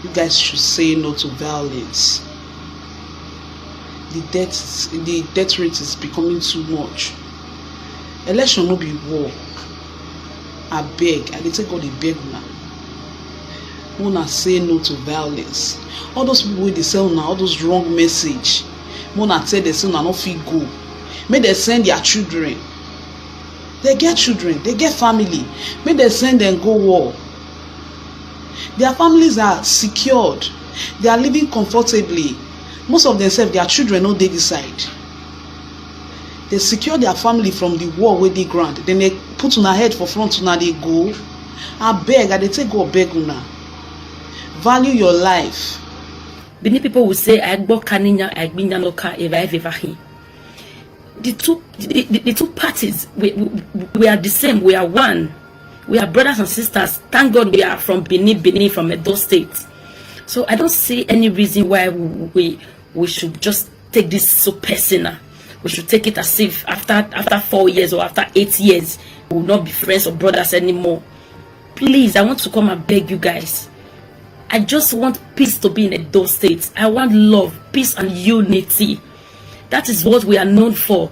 You guys should say no to violence. The death rate is becoming too much. Election no be war. I beg, I dey take God dey beg una. Una say no to violence. All those people wey dey sell una all those wrong message. Una tell dem say una no fit go. Make dem send their children. They get children, they get family. Make dem send them go war. Their families are secured. They are living comfortably. Most of themselves, their children no dey this side. They secure their family from the war wey dey ground. Then they put una head for front, una dey go. Abeg, I dey take God beg una. Value your life. Many people will say, "Agbo kaninya, agbinya loka, evahi." The two parties, we are the same. We are one. We are brothers and sisters. Thank God we are from Benin, from Edo State. So I don't see any reason why we should just take this so personal. We should take it as if after 4 years or after 8 years, we will not be friends or brothers anymore. Please, I want to come and beg you guys. I just want peace to be in Edo State. I want love, peace, and unity. That is what we are known for.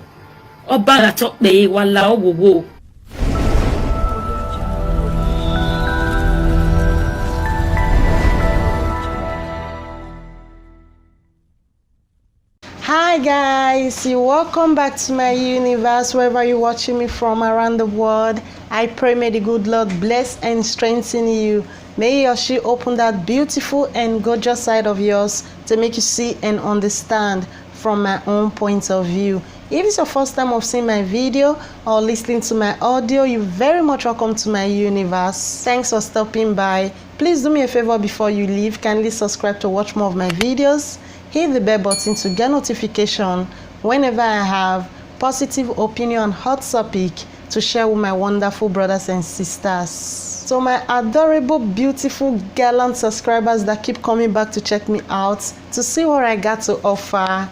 Hi guys, welcome back to my universe, wherever you're watching me from around the world. I pray may the good Lord bless and strengthen you. May He or she open that beautiful and gorgeous side of yours to make you see and understand from my own point of view. If it's your first time of seeing my video or listening to my audio, you're very much welcome to my universe. Thanks for stopping by. Please do me a favor before you leave. Kindly subscribe to watch more of my videos. Hit the bell button to get notification whenever I have positive opinion and hot topic to share with my wonderful brothers and sisters. So my adorable, beautiful, gallant subscribers that keep coming back to check me out to see what I got to offer.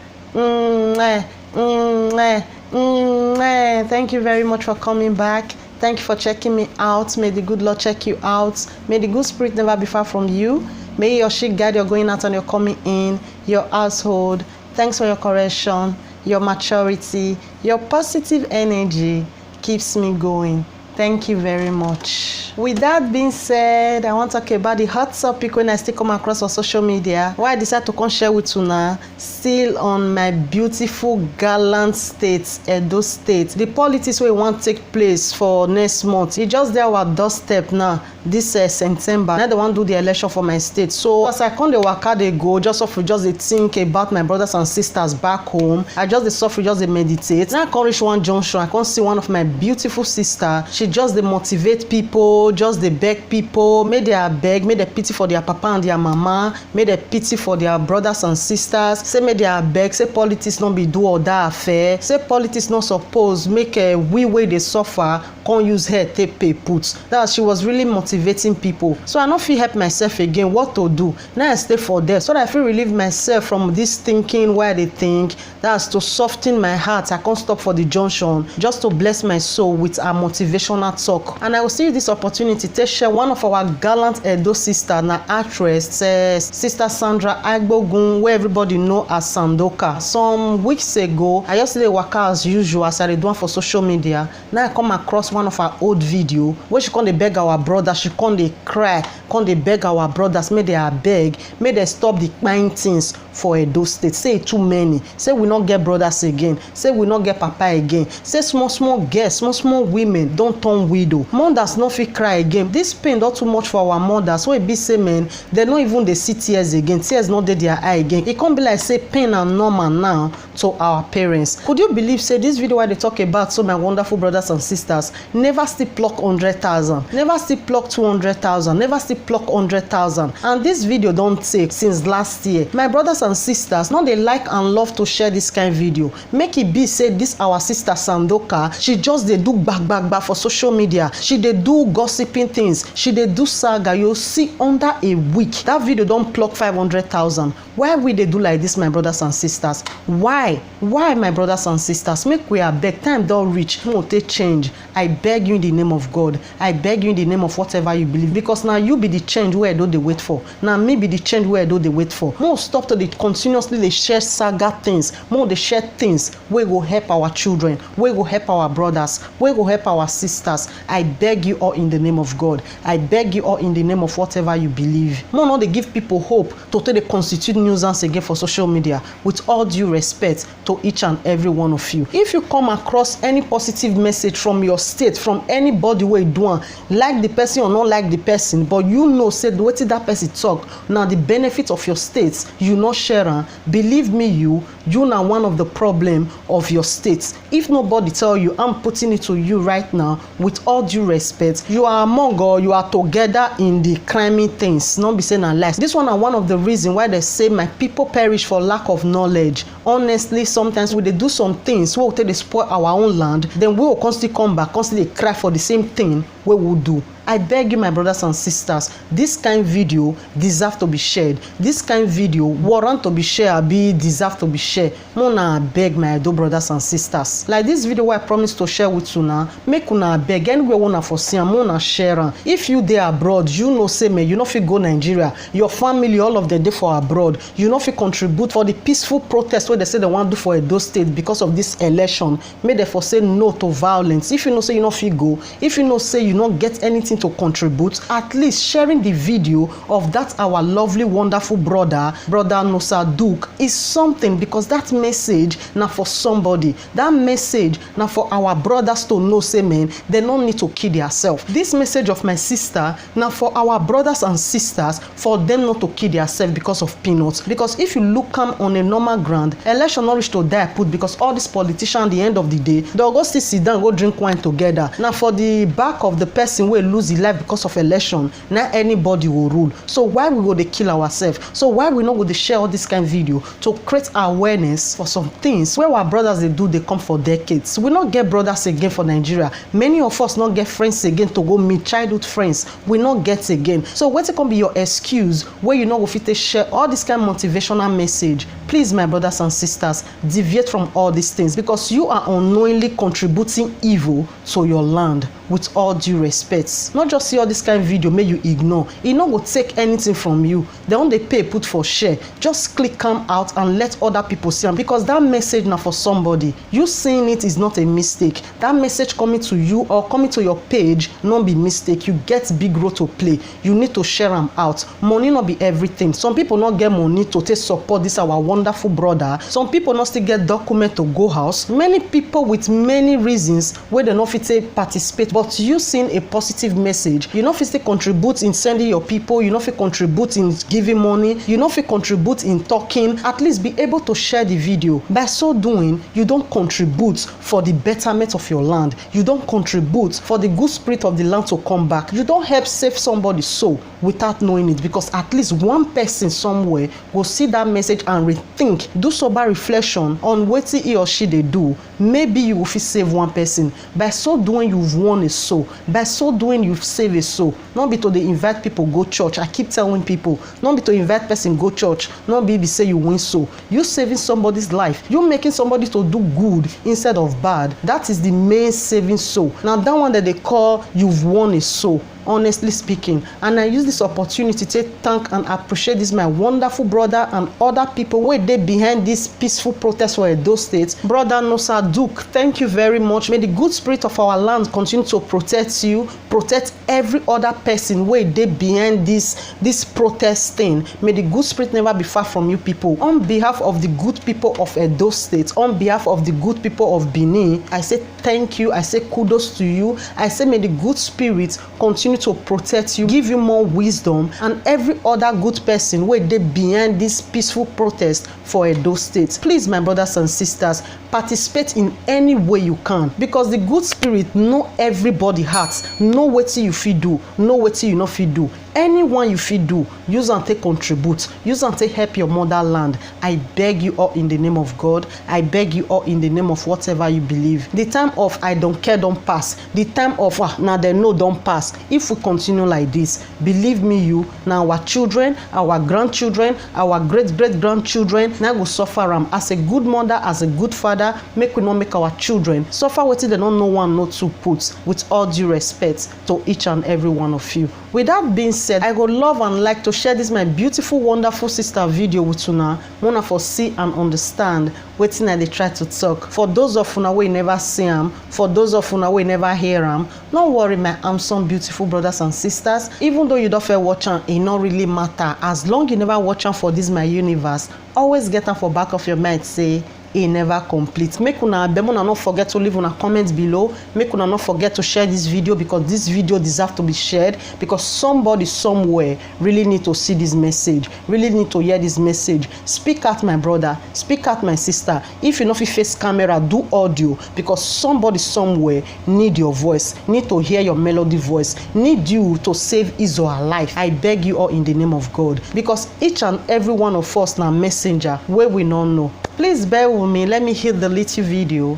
Thank you very much for coming back. Thank you for checking me out. May the good Lord check you out. May the good spirit never be far from you. May He or she guide your going out and your coming in, your household. Thanks for your correction, your maturity, your positive energy keeps me going. Thank you very much. With that being said, I want to talk about the hot topic when I still come across on social media, why I decided to come share with you now, still on my beautiful gallant state, Edo State. The politics we want to take place for next month, it's just there our doorstep now, this September. Now they want to do the election for my state. So as I come the waka they go, just think about my brothers and sisters back home. I just meditate. Now I come reach one junction, I come see one of my beautiful sister. She just they motivate people, just they beg people, may they beg, may they pity for their papa and their mama, may they pity for their brothers and sisters, say may they beg, say politics not be do or die affair, say politics not suppose make a we way they suffer, can't use her take pay put. That she was really motivating people. So I don't feel help myself again what to do. Now I stay for there so that I feel relieve myself from this thinking why they think. That's to soften my heart. I can't stop for the junction just to bless my soul with a motivational talk. And I will see this opportunity to share one of our gallant Edo sister, na actress, Sister Sandra Agbogun, where everybody know as Sandoka. Some weeks ago, I just did waka as usual as I do for social media. Now I come across one of our old video where she come dey beg our brother, she come dey cry, come dey beg our brothers, may they beg, may they stop the kind things for Edo State. Say too many. Say we not get brothers again. Say we not get papa again. Say small girls, small women don't turn widow. Mothers not fit cry again. This pain not too much for our mothers. So it be say men, they not even they see tears again. Tears not dey their eye again. It can't be like say pain and normal now to our parents. Could you believe say this video where they talk about so my wonderful brothers and sisters never still pluck 100,000, never still pluck 200,000, never still pluck 100,000, and this video don't take since last year. My brothers and sisters, now they like and love to share this kind of video. Make it be say this our sister Sandoka, she just they do back for social media. She they do gossiping things. She they do saga. You see under a week that video don't pluck 500,000. Why we they do like this, my brothers and sisters? Why my brothers and sisters? Make we are beg. Time don't reach. No, they change. I beg you in the name of God. I beg you in the name of whatever you believe. Because now you be the change where Edo they wait for. Now maybe the change where Edo they wait for. More stop to the continuously they share saga things. More they share things where go help our children, where go help our brothers, where go help our sisters. I beg you all in the name of God. I beg you all in the name of whatever you believe. More not they give people hope to take the constitute nuisance again for social media. With all due respect to each and every one of you. If you come across any positive message from your state, from anybody where you do like the person or not like the person, but you know say the way that person talk now the benefit of your state you not share, believe me, you now one of the problem of your state. If nobody tell you, I'm putting it to you right now with all due respect, you are among or you are together in the criming things, not be saying lies. This one are one of the reasons why they say my people perish for lack of knowledge. Honestly, sometimes when they do some things we will take they spoil our own land, then we will constantly come back, constantly cry for the same thing we will do. I beg you, my brothers and sisters, this kind of video deserve to be shared. This kind of video warrant to be shared, be deserve to be shared. Mona beg my Edo brothers and sisters. Like this video I promised to share with you now, make una beg anywhere wanna for see mona share. If you there abroad, you know say me, you know if you go Nigeria, your family all of the day for abroad, you know if you contribute for the peaceful protest where they say they want to do for Edo State because of this election, may therefore say no to violence. If you know say you know if you go, if you know say you not get anything to contribute, at least sharing the video of that our lovely wonderful brother Nosa Duke is something, because that message now for somebody, that message now for our brothers to know say man they don't need to kill themselves. This message of my sister now for our brothers and sisters, for them not to kill themselves because of peanuts. Because if you look on a normal ground, election not reach to die put, because all these politicians at the end of the day they'll go still sit down go drink wine together. Now for the back of the person will lose his life because of election, not anybody will rule. So why we go to kill ourselves? So why we not go to share all this kind of video to create awareness for some things where our brothers they come for decades. We not get brothers again for Nigeria. Many of us not get friends again to go meet childhood friends. We not get again. So what can be your excuse where you know if you share all this kind of motivational message? Please, my brothers and sisters, deviate from all these things, because you are unknowingly contributing evil to your land. With all due respect, not just see all this kind of video may you ignore. It not will take anything from you. They only pay put for share. Just click come out and let other people see them, because that message now for somebody, you seeing it is not a mistake. That message coming to you or coming to your page not be mistake. You get big role to play. You need to share them out. Money not be everything. Some people not get money to take support this our wonderful brother. Some people not still get document to go house. Many people with many reasons where they not fit participate. But you seeing a positive message, you know if you contribute in sending your people, you know if you contribute in giving money, you know if you contribute in talking, at least be able to share the video. By so doing, you don't contribute for the betterment of your land. You don't contribute for the good spirit of the land to come back. You don't help save somebody's soul without knowing it, because at least one person somewhere will see that message and rethink, do sober reflection on what he or she they do. Maybe you will save one person. By so doing, you've won a soul. By so doing, you've saved a soul. Not be to they invite people go church. I keep telling people, not be to invite person go church. Not be say you win soul. You saving somebody's life. You making somebody to do good instead of bad. That is the main saving soul. Now that one that they call you've won a soul. Honestly speaking, and I use this opportunity to thank and appreciate this my wonderful brother and other people where they behind this peaceful protest for Edo State. Brother Nosa Duke, thank you very much. May the good spirit of our land continue to protect you, protect every other person where they behind this protest thing. May the good spirit never be far from you people. On behalf of the good people of Edo State, on behalf of the good people of Benin, I say thank you. I say kudos to you. I say may the good spirit continue to protect you, give you more wisdom, and every other good person where they behind this peaceful protest for Edo State. Please, my brothers and sisters, participate in any way you can, because the good spirit know everybody hearts, know what you fit do, know what you not fit do. Anyone you fit do, use and take contribute, use and take help your motherland. I beg you all in the name of God. I beg you all in the name of whatever you believe. The time of I don't care don't pass. The time of now they know don't pass. If we continue like this, believe me, you now our children, our grandchildren, our great-great-grandchildren now go suffer as a good mother, as a good father. Make we not make our children suffer what they don't know one, not two put. With all due respect to each and every one of you. With that being said, I would love and like to share this my beautiful, wonderful sister video with una. Una for see and understand wetin I dey try to talk. For those of una wey never see am, for those of una wey never hear am, no worry my handsome, beautiful brothers and sisters. Even though you don't fair watch am, e no really matter. As long you never watch am for this my universe, always get am for back of your mind say e never complete. Make una not forget to leave una comment below. Make una not forget to share this video, because this video deserves to be shared, because somebody somewhere really need to see this message, really need to hear this message. Speak out my brother, speak out my sister. If you know if you face camera, do audio, because somebody somewhere need your voice, need to hear your melody voice, need you to save his or her life. I beg you all in the name of God, because each and every one of us now messenger where we don't know. Please bear with me. Let me hit the little video.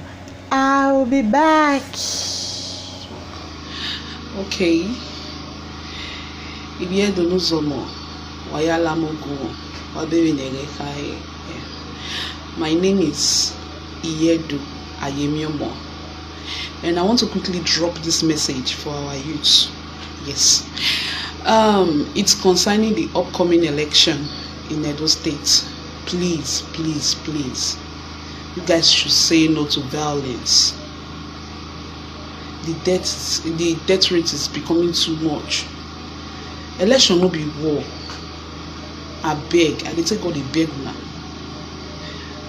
I'll be back. Okay. Ibiedo nuzomo. Wayala mogo. Wabebe negekai. My name is Iyedu Ayemiomo. And I want to quickly drop this message for our youth. Yes. It's concerning the upcoming election in Edo State. Please, please, please, you guys should say no to violence. The death rate is becoming too much. Election no be war. I beg, I dey take God dey beg una.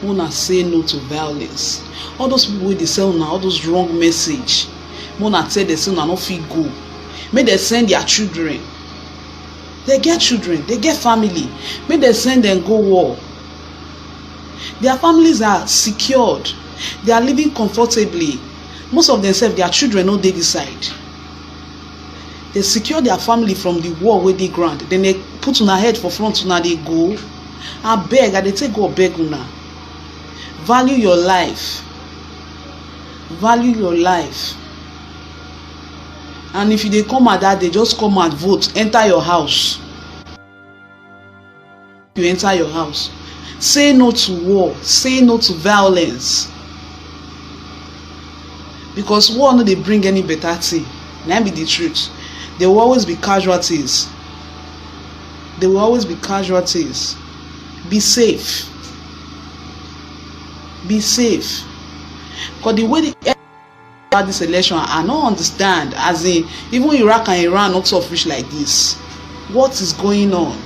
Una say no to violence. All those people wey dey sell una all those wrong message, una tell them say una no fit go. Make dem send their children. They get children, they get family. Make dem send them go war. Their families are secured. They are living comfortably. Most of themselves, their children no dey this side. They secure their family from the war where they grant. Then they put una head for front, una they go. I beg, I dey take God beg una. Value your life. Value your life. And if you dey come at that, they just come and vote. Enter your house. You enter your house. Say no to war. Say no to violence. Because war no dey bring any better thing. That be the truth. There will always be casualties. There will always be casualties. Be safe. Be safe. Because the way they about this election, I don't understand. As in, even Iraq and Iran not so fish like this. What is going on?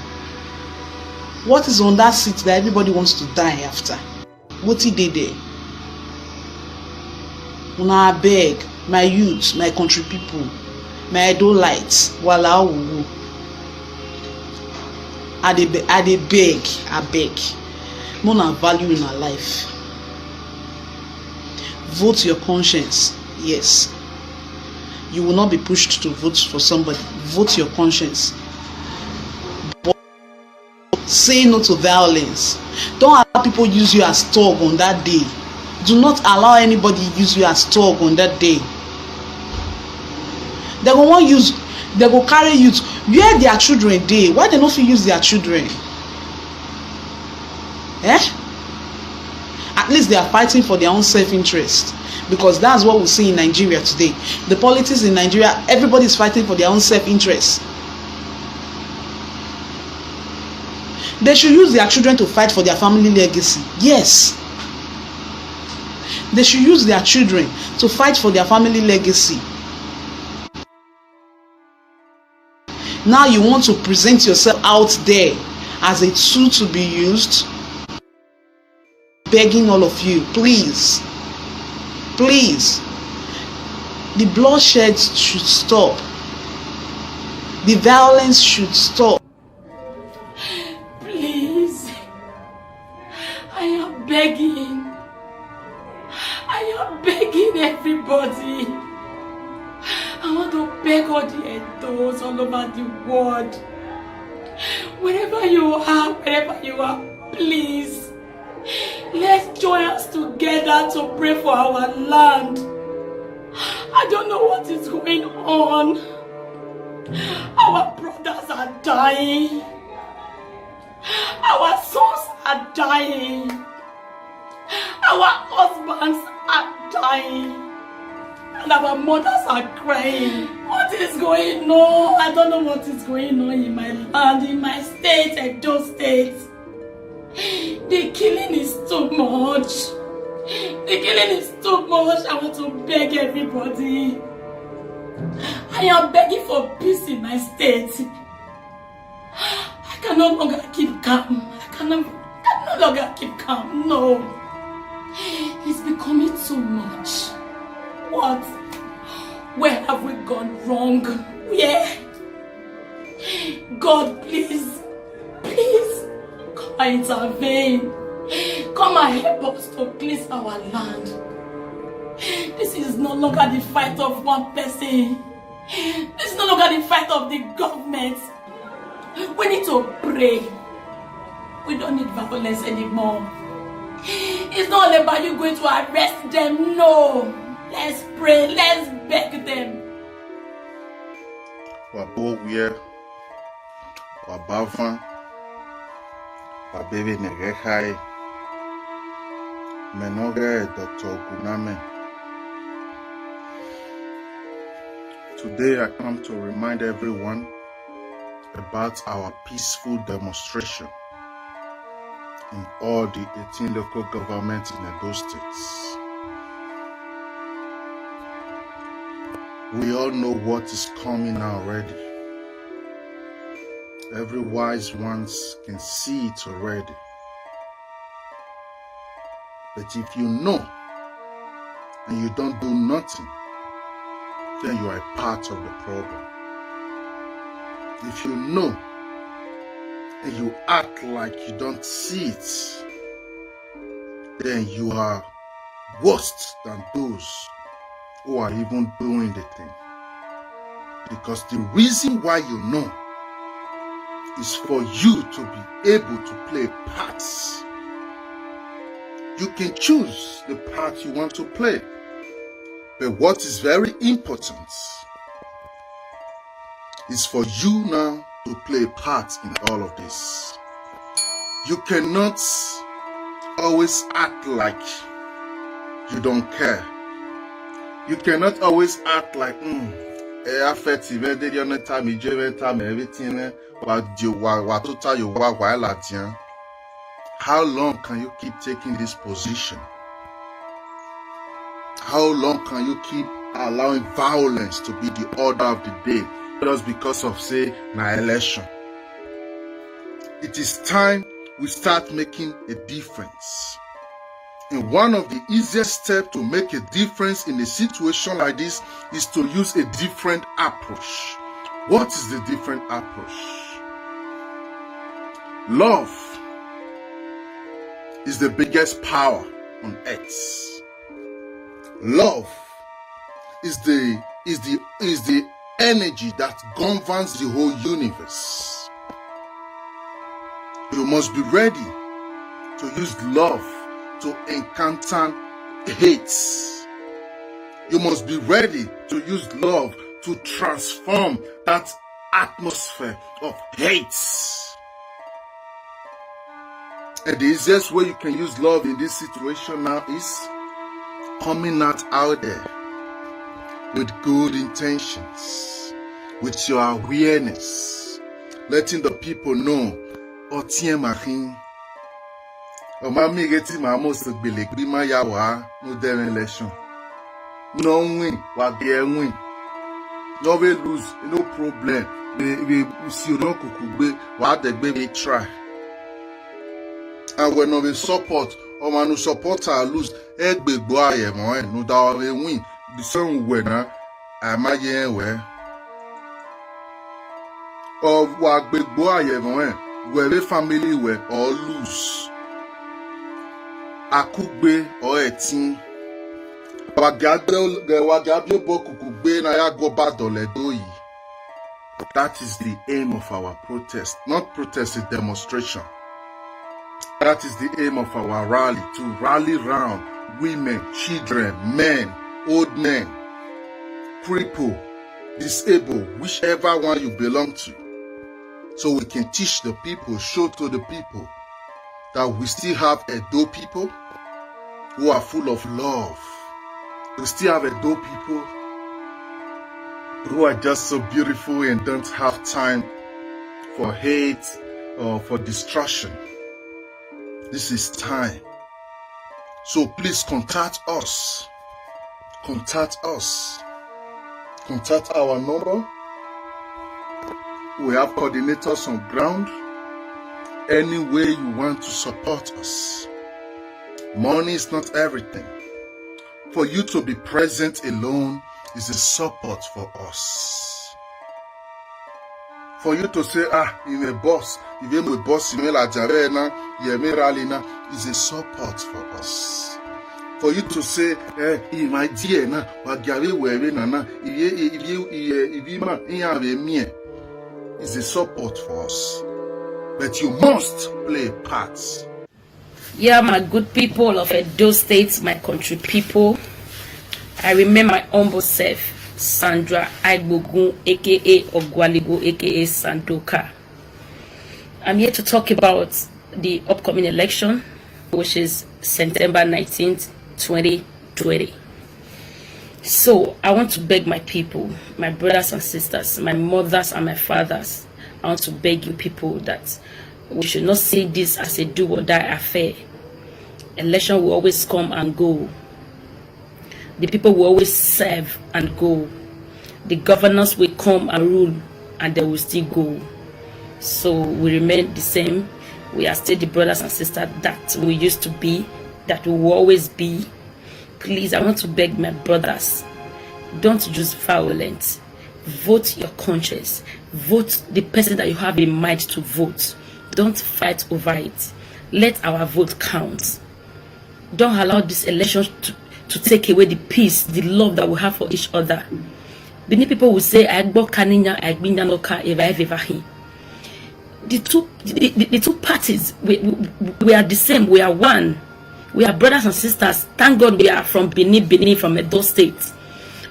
What is on that seat that everybody wants to die after? What he did there? Una beg, my youth, my country people, my Idolites, wala wuwu. I dey beg, I beg. Mona value in our life. Vote your conscience. Yes. You will not be pushed to vote for somebody. Vote your conscience. Say no to violence. Don't allow people use you as thug on that day. Do not allow anybody use you as thug on that day. They go want use, they go carry you to where their children dey. Why they not fit use their children? At least they are fighting for their own self-interest, because that's what we see in Nigeria today. The politics in Nigeria, everybody is fighting for their own self-interest. They should use their children to fight for their family legacy. Yes. They should use their children to fight for their family legacy. Now you want to present yourself out there as a tool to be used. Begging all of you, please, please, the bloodshed should stop. The violence should stop. Please, I am begging. I am begging everybody. I want to beg all the Edos all over the world. Wherever you are, please, let's join us together to pray for our land. I don't know what is going on. Our brothers are dying. Our sons are dying. Our husbands are dying. And our mothers are crying. What is going on? I don't know what is going on in my land, in my state, Edo State. The killing is too much. The killing is too much. I want to beg everybody. I am begging for peace in my state. I can no longer keep calm. I can no longer keep calm. No. It's becoming too much. What? Where have we gone wrong? Where? God, please, please, come and intervene. Come and help us to cleanse our land. This is no longer the fight of one person. This is no longer the fight of the government. We need to pray. We don't need violence anymore. It's not all about you going to arrest them. No. Let's pray. Let's beg them. Wabowie, Wabava, Wabebe Negehai, Menoge, Dr. Guname. Today I come to remind everyone about our peaceful demonstration in all the 18 local governments in Edo States. We all know what is coming already. Every wise ones can see it already. But if you know and you don't do nothing, then you are a part of the problem. If you know and you act like you don't see it, then you are worse than those who are even doing the thing. Because the reason why you know is for you to be able to play parts. You can choose the part you want to play. But what is very important is for you now to play a part in all of this. You cannot always act like you don't care. You cannot always act like, everything, how long can you keep taking this position? How long can you keep allowing violence to be the order of the day just because of, say, an election? It is time we start making a difference. And one of the easiest steps to make a difference in a situation like this is to use a different approach. What is the different approach? Love is the biggest power on earth. Love is the energy that governs the whole universe. You must be ready to use love to encounter hate. You must be ready to use love to transform that atmosphere of hate. And the easiest way you can use love in this situation now is coming out there with good intentions, with your awareness, letting the people know, Omami geti mamos beleg bi ma ya wa no dem election. No win, wa be win. No we lose, no problem. We see no kukugbe, wa degbe we try. And when we support, or man support or lose, egbegbo aye mo no da we win. The same way na amaye we. Or wa gbegbo aye mo we family we or lose. Akugbe or etin wagabio bokukugbe na ya go badoledoyi. That is the aim of our protest. Not protest, a demonstration. That is the aim of our rally, to rally round women, children, men, old men, cripple, disabled, whichever one you belong to. So we can teach the people, show to the people that we still have Edo people who are full of love. We still have Edo people who are just so beautiful and don't have time for hate or for destruction. This is time. So please contact us. Contact us. Contact our number. We have coordinators on ground. Any way you want to support us. Money is not everything. For you to be present alone is a support for us. For you to say, in a boss, even with boss, is a support for us. For you to say, my dear, is a support for us. But you must play a part. Yeah, my good people of Edo State, my country people. I remember my humble self, Sandra Aigbogun, aka Ogwaligo, aka Sandoka. I'm here to talk about the upcoming election, which is September 19th, 2020. So I want to beg my people, my brothers and sisters, my mothers and my fathers. I want to beg you people that we should not see this as a do or die affair. Election will always come and go. The people will always serve and go. The governors will come and rule and they will still go. So we remain the same. We are still the brothers and sisters that we used to be, that we will always be. Please, I want to beg my brothers, don't use violence. Vote your conscience. Vote the person that you have in mind to vote. Don't fight over it. Let our vote count. Don't allow this election to take away the peace, the love that we have for each other. Many people will say, the two parties, we are the same, we are one. We are brothers and sisters. Thank God we are from Benin, from Edo State.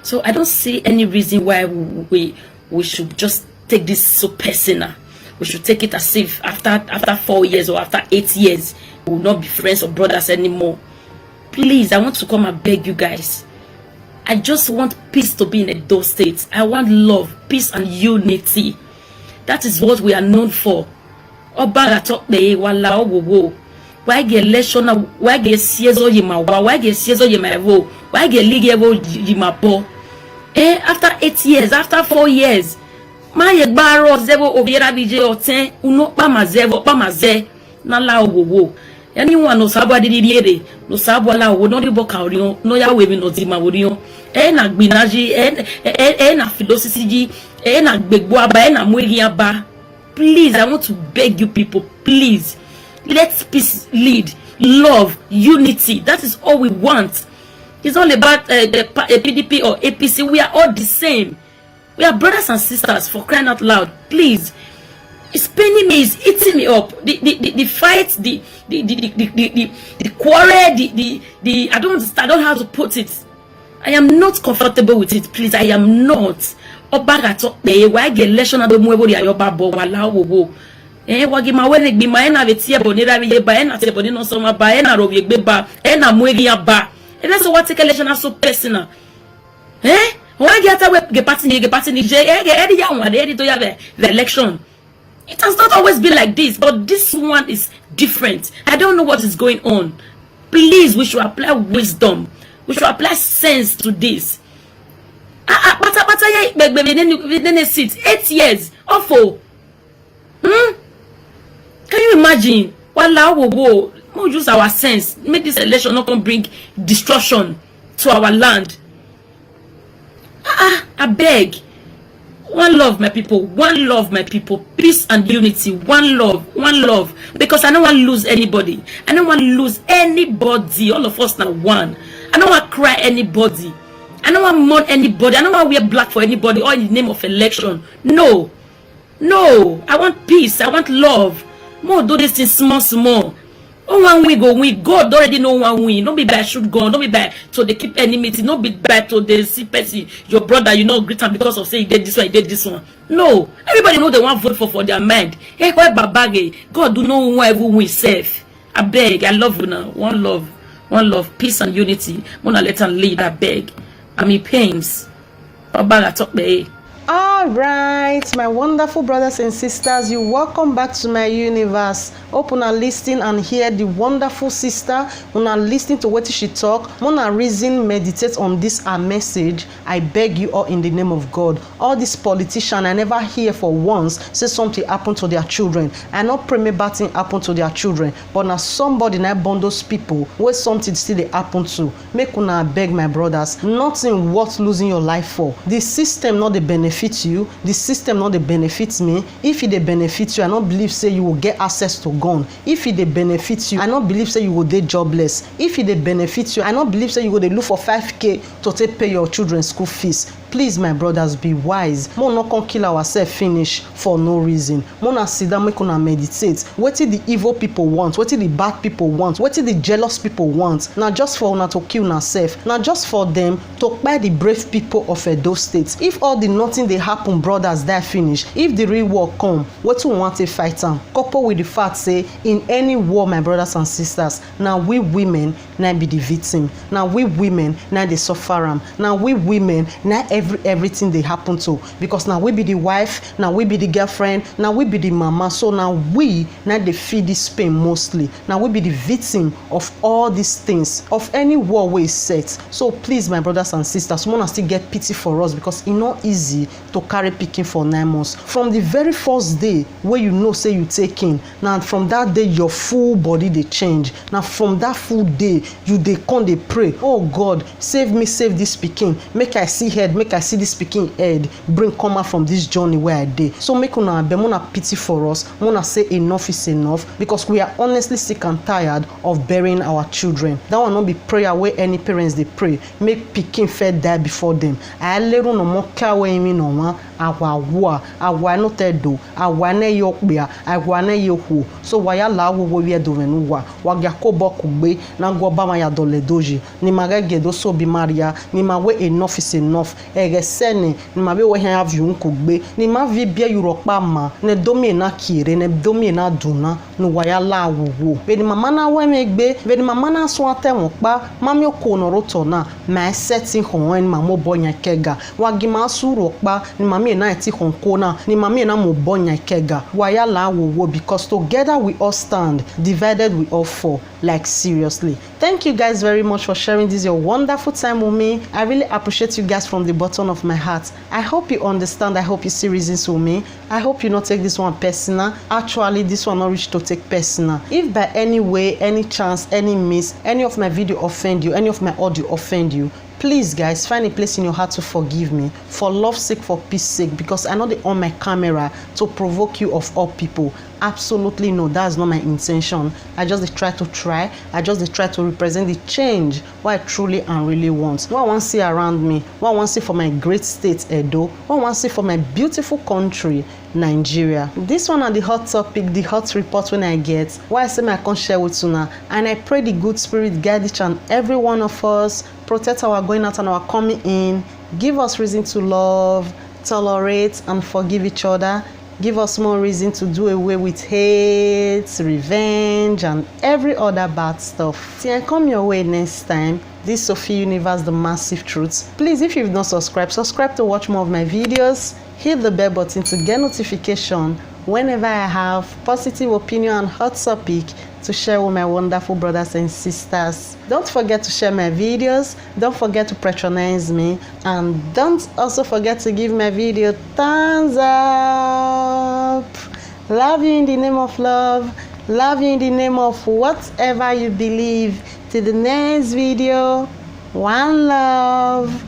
So I don't see any reason why we should just take this so personal. We should take it as if after 4 years or after 8 years, we will not be friends or brothers anymore. Please, I want to come and beg you guys. I just want peace to be in Edo State. I want love, peace and unity. That is what we are known for. Why get election? Why get siezo yimawa? Why get siezo yimawo? Why get ligebo yimapo? After 8 years, after 4 years, my yegbaro zevo obiera bije oten uno pa mazevo pa maze na la owo. Anyone no sabo didire no sabo la owo no ribo ka orion no ya we mi no ti ma orion na gbinaji na philosophy na gbegbo aba na muegi aba. Please, I want to beg you people, please. Let peace lead, love, unity. That is all we want. It's all about the PDP or APC. We are all the same. We are brothers and sisters, for crying out loud. Please, it's paining me. It's eating me up. The fight, the quarrel, the I don't understand. I don't know how to put it. I am not comfortable with it. Please, I am not. Why get election at the Muevo Yoba Wala Wobo? Wagi ma wene gbi ma ena vetie bonira biye ba ena te bonino so ma ba ena robi gbe ba ena muegi ya ba. That's what take election as so personal. Why get away ge party ni je edi ya won edi to ya the election. It has not always been like this, but this one is different. I don't know what is going on. Please, we should apply wisdom. We should apply sense to this. But yeah, 8 years. Awful. Can you imagine? We'll use our sense. Make this election not going to bring destruction to our land. I beg. One love, my people. One love, my people. Peace and unity. One love. One love. Because I don't want to lose anybody. I don't want to lose anybody. All of us now one. I don't want to cry anybody. I don't want to mourn anybody. I don't want to wear black for anybody. All in the name of election. No. No. I want peace. I want love. More do this thing small. Oh, one we go win. God already know one win. Don't be bad, shoot gun. Don't be bad. So they keep enmity. Don't be bad to the see person. Your brother, you know, greet him because of say he did this one, he did this one. No. Everybody know they want vote for their mind. Hey, why babage? God do know who ever win safe. I beg. I love you now. One love. One love. Peace and unity. Wanna let them lead. I beg. I'm in pains. Babaga talk me. All right, my wonderful brothers and sisters, you welcome back to my universe. Hope una listen and hear the wonderful sister. Una listen to what she talk. Una reason, meditate on this her message. I beg you all in the name of God. All these politicians, I never hear for once say something happen to their children. I not pray me bad thing happen to their children, but now somebody na born those people where something still dey happen to. Make una beg my brothers, nothing worth losing your life for. The system not the benefit you, the system not the benefit me. If it dey benefit you, I not believe say you will get access to gun. If it dey benefit you, I not believe say you will dey jobless. If it dey benefit you, I not believe say you go dey look for 5k to take pay your children school fees. Please my brothers, be wise. Mo not come kill ourselves finish for no reason. Mo na sit down make una meditate. Wetin the evil people want, wetin the bad people want, wetin the jealous people want. Na just for una to kill una self. Na just for them to buy the brave people of Edo State. If all the nothing dey happen, brothers, die finish. If the real war come, wetin we want to fight am? Couple with the fact say in any war, my brothers and sisters, now we women na be the victim. Now we women na dey suffer am. Now we women na everything they happen to, because now we be the wife, now we be the girlfriend, now we be the mama. So now we now they feel this pain mostly. Now we be the victim of all these things, of any war we set. So please my brothers and sisters, we wanna still get pity for us, because it's not easy to carry picking for 9 months. From the very first day where you know say you taking, now from that day your full body they change. Now from that full day you they come they pray, oh God, save me, save this pikin, make I see head, make I see this pikin head, bring comma from this journey where I did. So make una be mona pity for us. Mona say enough is enough, because we are honestly sick and tired of burying our children. That will not be prayer where any parents they pray make pikin fed die before them. I leru no more kawe mi no ma awa no tedo awa ne yokbia awa ne yohu. So waya la wo we do venuwa wagya ko bokugbe na go ba ma ya dole doji ni magage do so bi maria ni ma we enough is enough. Sene ni ma be we have you nkugbe ni ma vi bia yuropa ma ne domi na kire ne domi na duna no waya la wo be ni mama na we megbe be ni mama na so atemwo pa mami okono roto na ma setting hon ma mo bonya kega wagi ma suru pa ni mami na ti honko na ni mami na mo bonya kega waya la wo, because together we all stand, divided we all fall. Like seriously. Thank you guys very much for sharing this your wonderful time with me. I really appreciate you guys from the bottom of my heart. I hope you understand. I hope you see reasons with me. I hope you not take this one personal. Actually, this one not reach to take personal. If by any way, any chance, any miss, any of my video offend you, any of my audio offend you, please guys, find a place in your heart to forgive me, for love's sake, for peace sake, because I know they on my camera to provoke you of all people. Absolutely no, that's not my intention. I just try to represent the change what I truly and really want. What I want to see around me, what I want to see for my great state Edo, what I want to see for my beautiful country Nigeria. This one are the hot topic, the hot report when I get, why I say I can share with you now. And I pray the good spirit guide each and every one of us, protect our going out and our coming in, give us reason to love, tolerate and forgive each other. Give us more reason to do away with hate, revenge, and every other bad stuff. Till I come your way next time, this Sophie Universe, the massive truths. Please, if you've not subscribed, subscribe to watch more of my videos. Hit the bell button to get notification whenever I have positive opinion and hot topic to share with my wonderful brothers and sisters. Don't forget to share my videos, don't forget to patronize me, and don't also forget to give my video thumbs up. Love you in the name of love, love you in the name of whatever you believe. Till the next video, one love.